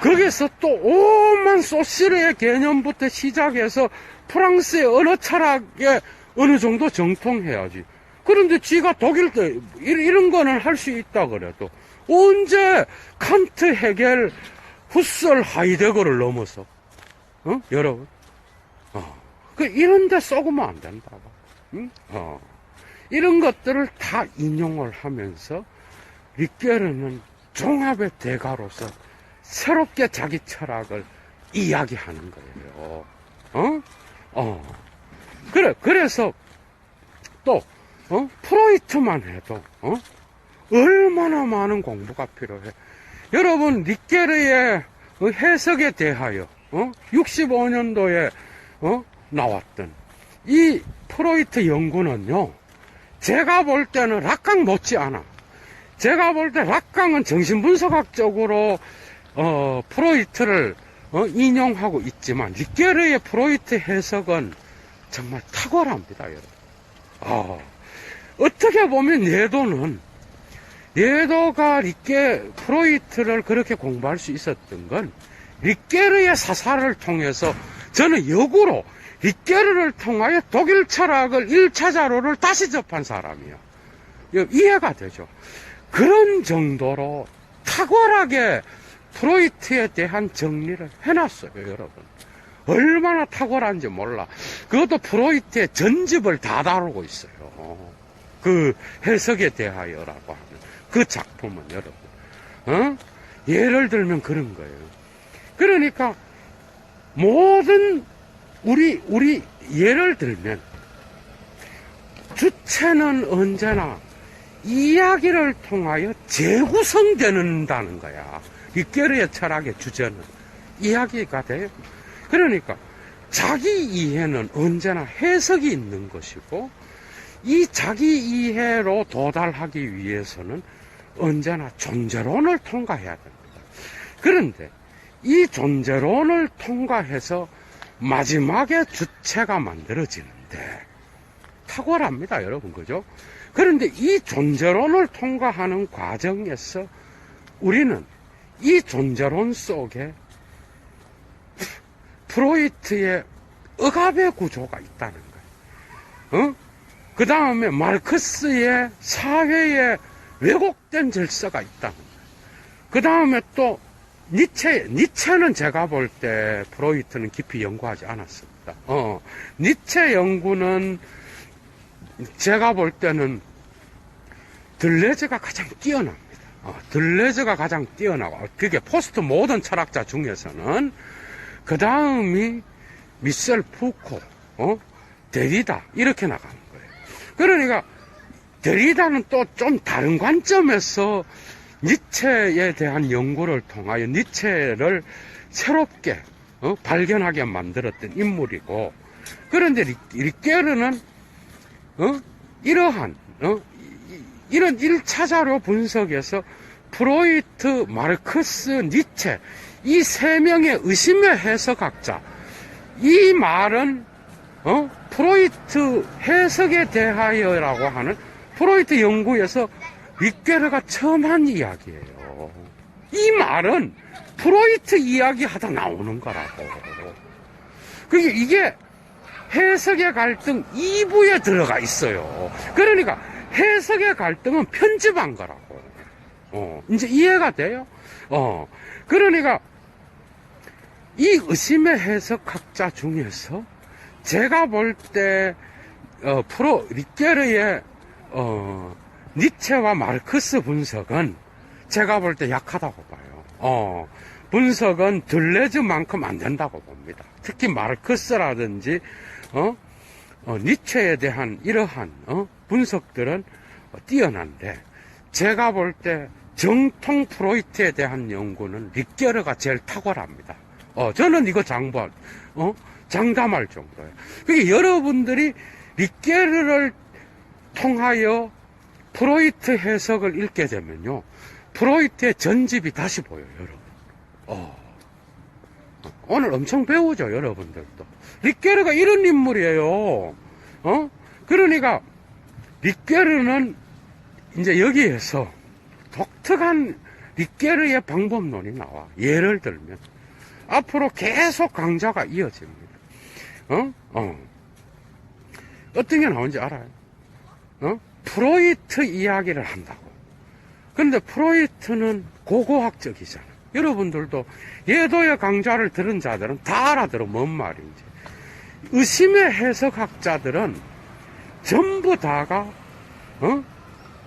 거기서 또 오만 소시르의 개념부터 시작해서 프랑스의 언어 철학에 어느 정도 정통해야지. 그런데 지가 독일 때 이런 거는 할 수 있다 그래도 언제 칸트, 헤겔, 후설, 하이데거를 넘어서 여러분 이런 데 썩으면 안 된다고. 이런 것들을 다 인용을 하면서 리케르는 종합의 대가로서 새롭게 자기 철학을 이야기하는 거예요. 그래서 또, 프로이트만 해도, 얼마나 많은 공부가 필요해. 여러분, 리케르의 해석에 대하여, 65년도에, 나왔던 이 프로이트 연구는요, 제가 볼 때는 락강 못지않아. 제가 볼 때 락강은 정신분석학적으로, 프로이트를, 인용하고 있지만, 리케르의 프로이트 해석은 정말 탁월합니다, 여러분. 어떻게 보면 예도가 프로이트를 그렇게 공부할 수 있었던 건 리케르의 사사를 통해서 저는 역으로 리케르를 통하여 독일 철학을 1차 자료를 다시 접한 사람이에요. 이해가 되죠? 그런 정도로 탁월하게 프로이트에 대한 정리를 해놨어요, 여러분. 얼마나 탁월한지 몰라. 그것도 프로이트의 전집을 다 다루고 있어요. 그 해석에 대하여라고 하는 그 작품은 여러분. 예를 들면 그런 거예요. 그러니까 모든 우리 예를 들면 주체는 언제나 이야기를 통하여 재구성되는다는 거야. 리케르의 철학의 주제는 이야기가 돼요. 그러니까 자기 이해는 언제나 해석이 있는 것이고 이 자기 이해로 도달하기 위해서는 언제나 존재론을 통과해야 됩니다. 그런데 이 존재론을 통과해서 마지막에 주체가 만들어지는데 탁월합니다, 여러분. 그죠? 그런데 이 존재론을 통과하는 과정에서 우리는 이 존재론 속에 프로이트의 억압의 구조가 있다는 거예요. 그 다음에 마르크스의 사회의 왜곡된 질서가 있다는 거예요. 그 다음에 또 니체는 제가 볼 때 프로이트는 깊이 연구하지 않았습니다. 니체 연구는 제가 볼 때는 들레즈가 가장 뛰어납니다. 들레즈가 가장 뛰어나고 그게 포스트 모던 철학자 중에서는 그 다음이 미셀 푸코, 데리다 이렇게 나가는 거예요. 그러니까 데리다는 또 좀 다른 관점에서 니체에 대한 연구를 통하여 니체를 새롭게 발견하게 만들었던 인물이고, 그런데 리케르는 이러한 이런 1차 자료 분석에서 프로이트, 마르크스, 니체 이 세 명의 의심의 해석학자, 이 말은 프로이트 해석에 대하여라고 하는 프로이트 연구에서 리케르가 처음 한 이야기예요. 이 말은 프로이트 이야기 하다 나오는 거라고. 이게 해석의 갈등 2부에 들어가 있어요. 그러니까 해석의 갈등은 편집한 거라고. 이제 이해가 돼요? 그러니까 이 의심의 해석학자 중에서 제가 볼 때 리케르의 니체와 마르크스 분석은 제가 볼 때 약하다고 봐요. 분석은 들레즈만큼 안 된다고 봅니다. 특히 마르크스라든지 니체에 대한 이러한 분석들은 뛰어난데, 제가 볼 때 정통 프로이트에 대한 연구는 리케르가 제일 탁월합니다. 저는 이거 장담할 정도예요. 그게 여러분들이 리케르를 통하여 프로이트 해석을 읽게 되면요, 프로이트의 전집이 다시 보여요, 여러분. 오늘 엄청 배우죠, 여러분들도. 리케르가 이런 인물이에요. 그러니까 리케르는 이제 여기에서 독특한 리케르의 방법론이 나와. 예를 들면 앞으로 계속 강좌가 이어집니다. 어떤 게 나오는지 알아요? 프로이트 이야기를 한다고. 그런데 프로이트는 고고학적이잖아. 여러분들도 예도의 강좌를 들은 자들은 다 알아들어 뭔 말인지. 의심의 해석학자들은 전부 다가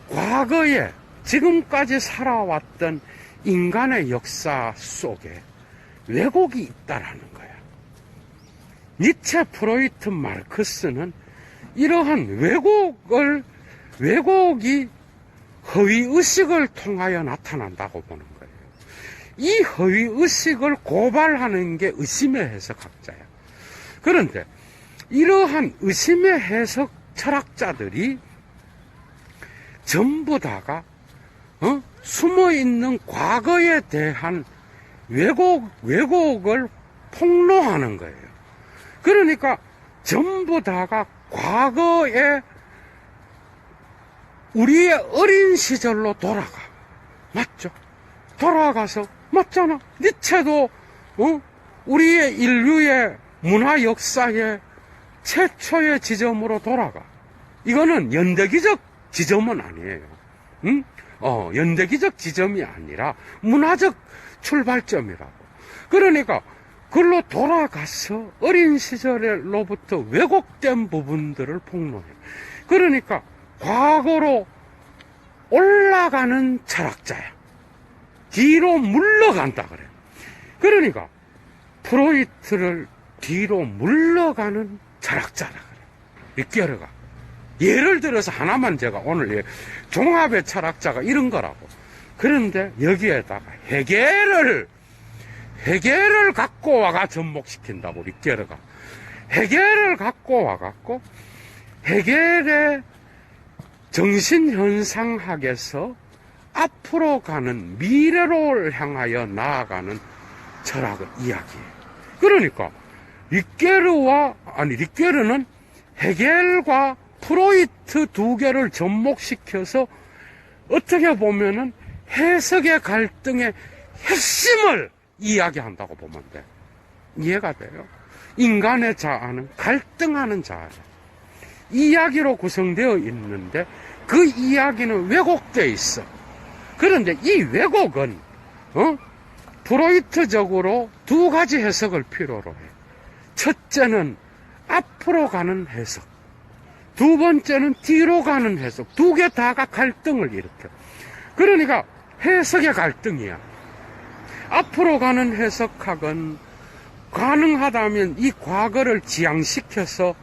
과거에 지금까지 살아왔던 인간의 역사 속에 왜곡이 있다라는 거야. 니체, 프로이트, 마르크스는 이러한 왜곡이 허위의식을 통하여 나타난다고 보는 거예요. 이 허위의식을 고발하는 게 의심의 해석학자야. 그런데 이러한 의심의 해석 철학자들이 전부 다가 숨어있는 과거에 대한 왜곡을 폭로하는 거예요. 그러니까 전부 다가 과거에 우리의 어린 시절로 돌아가. 맞죠? 돌아가서, 맞잖아. 니체도, 우리의 인류의 문화 역사의 최초의 지점으로 돌아가. 이거는 연대기적 지점은 아니에요. 응? 연대기적 지점이 아니라 문화적 출발점이라고. 그러니까, 그걸로 돌아가서 어린 시절로부터 왜곡된 부분들을 폭로해. 그러니까, 과거로 올라가는 철학자야. 뒤로 물러간다 그래. 그러니까 프로이트를 뒤로 물러가는 철학자라 그래. 리케르가. 예를 들어서 하나만 제가 오늘 종합의 철학자가 이런 거라고. 그런데 여기에다가 헤겔을 갖고 와가 접목시킨다고 리케르가. 헤겔을 갖고 와갖고 헤겔의 정신현상학에서 앞으로 가는 미래로 향하여 나아가는 철학을 이야기해요. 그러니까 리케르는 헤겔과 프로이트 두 개를 접목시켜서 어떻게 보면은 해석의 갈등의 핵심을 이야기한다고 보면 돼. 이해가 돼요? 인간의 자아는 갈등하는 자아예요. 이야기로 구성되어 있는데 그 이야기는 왜곡되어 있어. 그런데 이 왜곡은 프로이트적으로 두 가지 해석을 필요로 해. 첫째는 앞으로 가는 해석, 두 번째는 뒤로 가는 해석. 두 개 다가 갈등을 일으켜. 그러니까 해석의 갈등이야. 앞으로 가는 해석학은 가능하다면 이 과거를 지향시켜서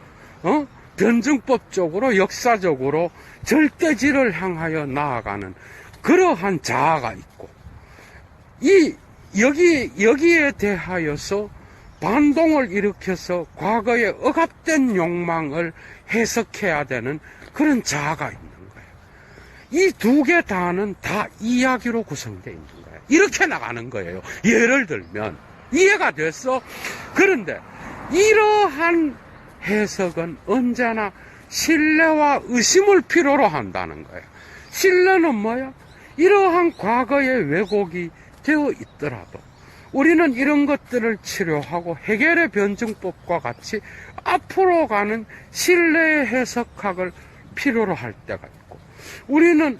변증법적으로 역사적으로 절대지를 향하여 나아가는 그러한 자아가 있고, 여기에 대하여서 반동을 일으켜서 과거의 억압된 욕망을 해석해야 되는 그런 자아가 있는 거예요. 이 두 개 다는 다 이야기로 구성되어 있는 거예요. 이렇게 나가는 거예요. 예를 들면 이해가 됐어? 그런데 이러한 해석은 언제나 신뢰와 의심을 필요로 한다는 거예요. 신뢰는 뭐야? 이러한 과거의 왜곡이 되어 있더라도 우리는 이런 것들을 치료하고 해결의 변증법과 같이 앞으로 가는 신뢰의 해석학을 필요로 할 때가 있고, 우리는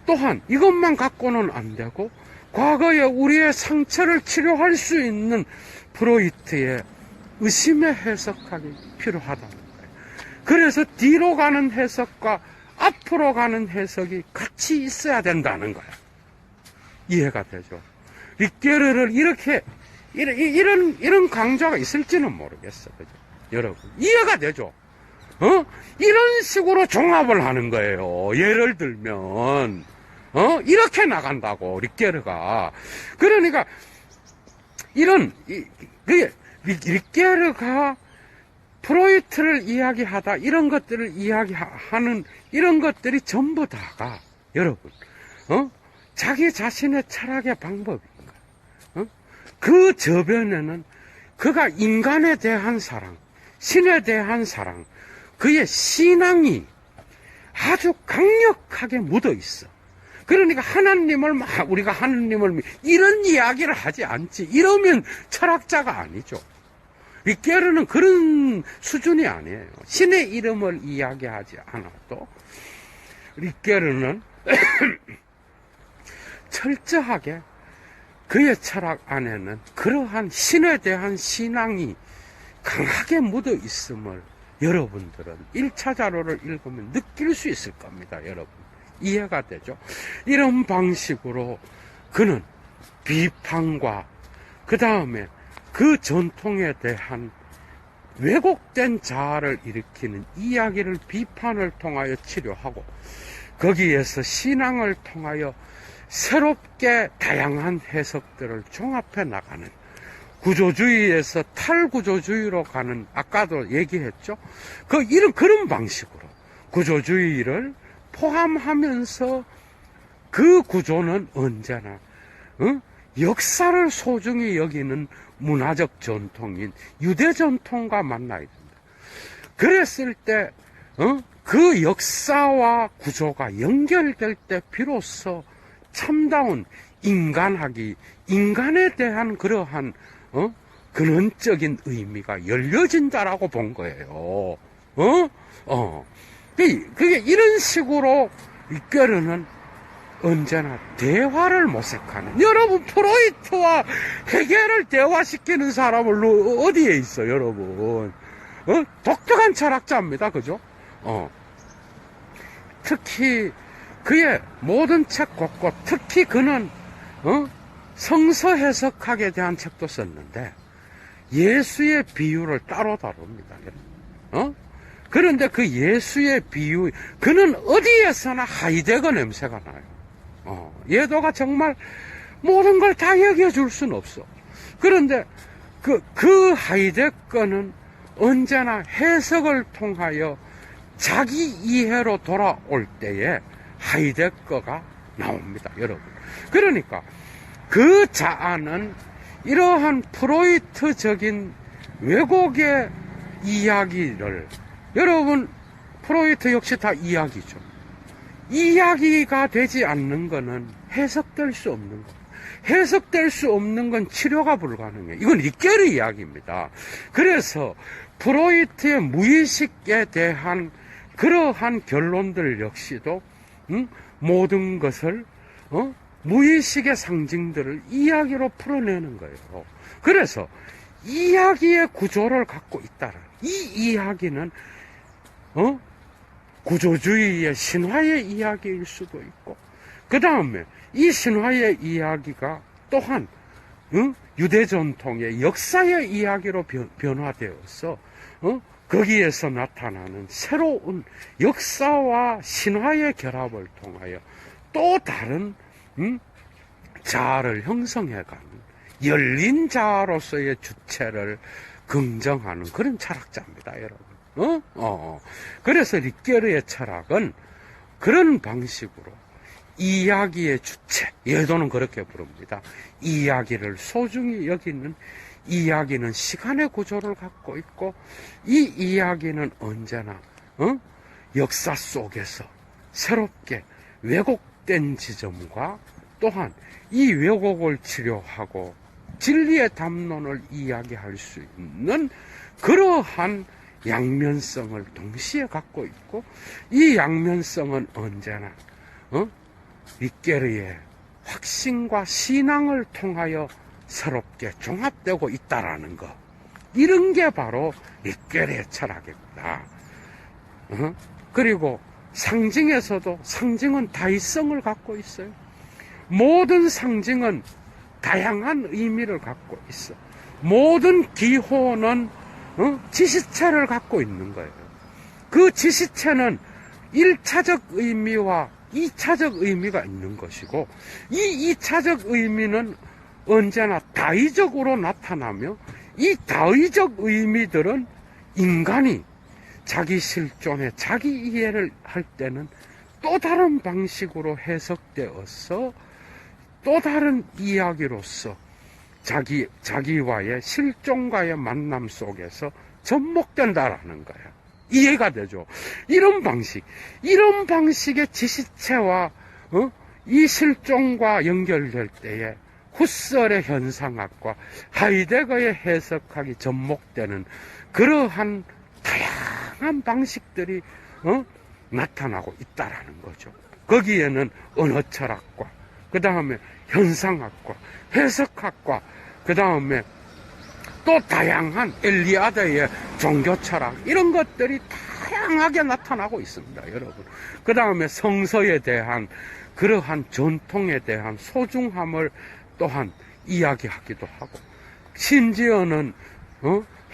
또한 이것만 갖고는 안 되고 과거에 우리의 상처를 치료할 수 있는 프로이트의 의심의 해석학이 필요하다는 거예요. 그래서 뒤로 가는 해석과 앞으로 가는 해석이 같이 있어야 된다는 거야. 이해가 되죠? 리케르를 이런 강조가 있을지는 모르겠어. 그죠? 여러분. 이해가 되죠? 이런 식으로 종합을 하는 거예요. 예를 들면, 이렇게 나간다고, 리케르가. 그러니까, 리케르가 프로이트를 이야기하다, 이런 것들을 이야기하는, 이런 것들이 전부 다가, 여러분, 자기 자신의 철학의 방법인 거예요. 그 저변에는 그가 인간에 대한 사랑, 신에 대한 사랑, 그의 신앙이 아주 강력하게 묻어 있어. 그러니까 우리가 하나님을 이런 이야기를 하지 않지. 이러면 철학자가 아니죠. 리케르는 그런 수준이 아니에요. 신의 이름을 이야기하지 않아도 리케르는 철저하게 그의 철학 안에는 그러한 신에 대한 신앙이 강하게 묻어 있음을 여러분들은 1차 자료를 읽으면 느낄 수 있을 겁니다. 여러분. 이해가 되죠? 이런 방식으로 그는 비판과 그 다음에 그 전통에 대한 왜곡된 자아를 일으키는 이야기를 비판을 통하여 치료하고 거기에서 신앙을 통하여 새롭게 다양한 해석들을 종합해 나가는 구조주의에서 탈구조주의로 가는 아까도 얘기했죠. 그런 방식으로 구조주의를 포함하면서 그 구조는 언제나 역사를 소중히 여기는 문화적 전통인 유대 전통과 만나야 된다. 그랬을 때 그 역사와 구조가 연결될 때 비로소 참다운 인간에 대한 그러한 근원적인 의미가 열려진다라고 본 거예요. 그게 이런 식으로 윗겨루는 언제나 대화를 모색하는, 여러분 프로이트와 헤겔을 대화시키는 사람은 어디에 있어 여러분? 독특한 철학자입니다. 그죠? 특히 그의 모든 책 곳곳, 특히 그는 성서 해석학에 대한 책도 썼는데 예수의 비유를 따로 다룹니다. 그런데 그 예수의 비유, 그는 어디에서나 하이데거 냄새가 나요. 예도가 정말 모든 걸 다 여겨줄 수는 없어. 그런데 그 하이데거는 언제나 해석을 통하여 자기 이해로 돌아올 때에 하이데거가 나옵니다, 여러분. 그러니까 그 자아는 이러한 프로이트적인 왜곡의 이야기를, 여러분 프로이트 역시 다 이야기죠. 이야기가 되지 않는 것은 해석될 수 없는 것. 해석될 수 없는 건 치료가 불가능해요. 이건 릿게르 이야기입니다. 그래서 프로이트의 무의식에 대한 그러한 결론들 역시도 모든 것을 무의식의 상징들을 이야기로 풀어내는 거예요. 그래서 이야기의 구조를 갖고 있다라. 이 이야기는 구조주의의 신화의 이야기일 수도 있고, 그 다음에 이 신화의 이야기가 또한 유대 전통의 역사의 이야기로 변화되어서 거기에서 나타나는 새로운 역사와 신화의 결합을 통하여 또 다른 자아를 형성해가는 열린 자아로서의 주체를 긍정하는 그런 철학자입니다, 여러분. 그래서 릿게르의 철학은 그런 방식으로 이야기의 주체, 예도는 그렇게 부릅니다. 이야기를 소중히 여기는, 이야기는 시간의 구조를 갖고 있고, 이 이야기는 언제나 역사 속에서 새롭게 왜곡된 지점과 또한 이 왜곡을 치료하고 진리의 담론을 이야기할 수 있는 그러한 양면성을 동시에 갖고 있고, 이 양면성은 언제나 릿게르의 확신과 신앙을 통하여 새롭게 종합되고 있다라는 것, 이런 게 바로 릿게르의 철학입니다. 그리고 상징에서도 상징은 다의성을 갖고 있어요. 모든 상징은 다양한 의미를 갖고 있어. 모든 기호는 지시체를 갖고 있는 거예요. 그 지시체는 1차적 의미와 2차적 의미가 있는 것이고, 이 2차적 의미는 언제나 다의적으로 나타나며, 이 다의적 의미들은 인간이 자기 실존에 자기 이해를 할 때는 또 다른 방식으로 해석되어서 또 다른 이야기로서 자기와의 실존과의 만남 속에서 접목된다라는 거예요. 이해가 되죠? 이런 방식의 지시체와 이 실존과 연결될 때에 후설의 현상학과 하이데거의 해석학이 접목되는 그러한 다양한 방식들이 나타나고 있다라는 거죠. 거기에는 언어 철학과, 그 다음에 현상학과, 해석학과, 그 다음에 또 다양한 엘리아드의 종교 철학 이런 것들이 다양하게 나타나고 있습니다, 여러분. 그 다음에 성서에 대한 그러한 전통에 대한 소중함을 또한 이야기하기도 하고, 심지어는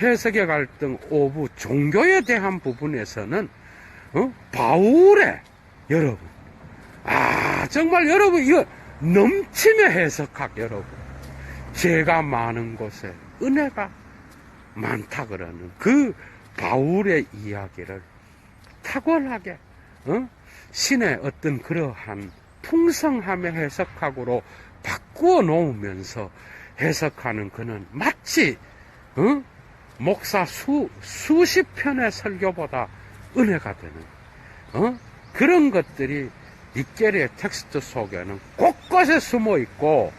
해석의 갈등 오부 종교에 대한 부분에서는 바울의 여러분, 정말 여러분 이거 넘치며 해석학 여러분, 죄가 많은 곳에 은혜가 많다 그러는 그 바울의 이야기를 탁월하게 신의 어떤 그러한 풍성함의 해석학으로 바꾸어 놓으면서 해석하는 그는 마치 목사 수십 편의 설교보다 은혜가 되는 그런 것들이 닉게르의 텍스트 속에는 곳곳에 숨어 있고,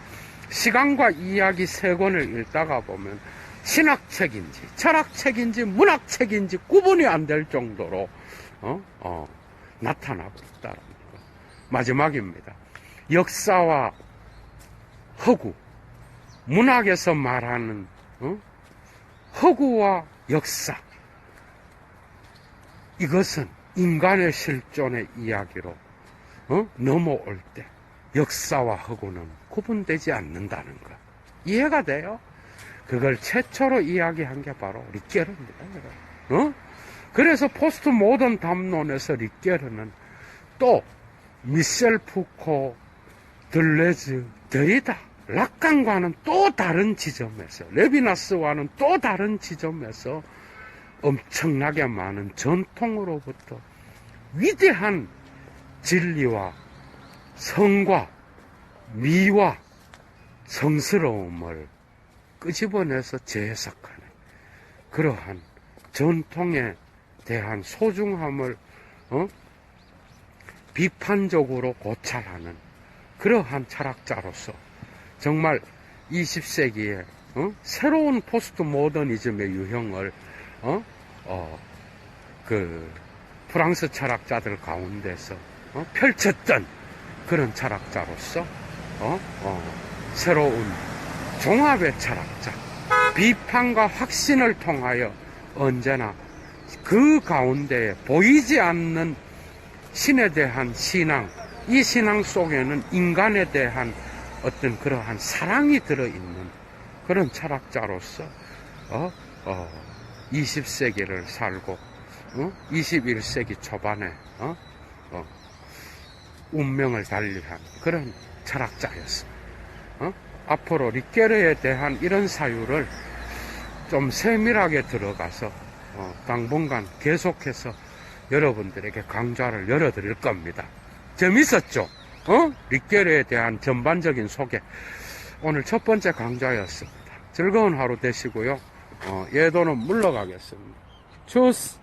시간과 이야기 세 권을 읽다가 보면 신학책인지 철학책인지 문학책인지 구분이 안 될 정도로 나타나고 있다는 것. 마지막입니다. 역사와 허구, 문학에서 말하는 허구와 역사, 이것은 인간의 실존의 이야기로 넘어올 때 역사와 허구는 구분되지 않는다는 것. 이해가 돼요? 그걸 최초로 이야기한 게 바로 닉게르입니다. 그래서 포스트 모던 담론에서 닉게르는 또 미셸 푸코, 들레즈, 데리다, 락강과는 또 다른 지점에서, 레비나스와는 또 다른 지점에서 엄청나게 많은 전통으로부터 위대한 진리와 성과 미와 성스러움을 끄집어내서 재해석하는 그러한 전통에 대한 소중함을 비판적으로 고찰하는 그러한 철학자로서 정말 20세기에 새로운 포스트 모더니즘의 유형을 그 프랑스 철학자들 가운데서 펼쳤던 그런 철학자로서 새로운 종합의 철학자, 비판과 확신을 통하여 언제나 그 가운데에 보이지 않는 신에 대한 신앙, 이 신앙 속에는 인간에 대한 어떤 그러한 사랑이 들어있는 그런 철학자로서 20세기를 살고 21세기 초반에 운명을 달리한 그런 철학자였습니다. 앞으로 닉게르에 대한 이런 사유를 좀 세밀하게 들어가서 당분간 계속해서 여러분들에게 강좌를 열어드릴 겁니다. 재밌었죠? 닉게르에 대한 전반적인 소개. 오늘 첫 번째 강좌였습니다. 즐거운 하루 되시고요. 예도는 물러가겠습니다. 추스!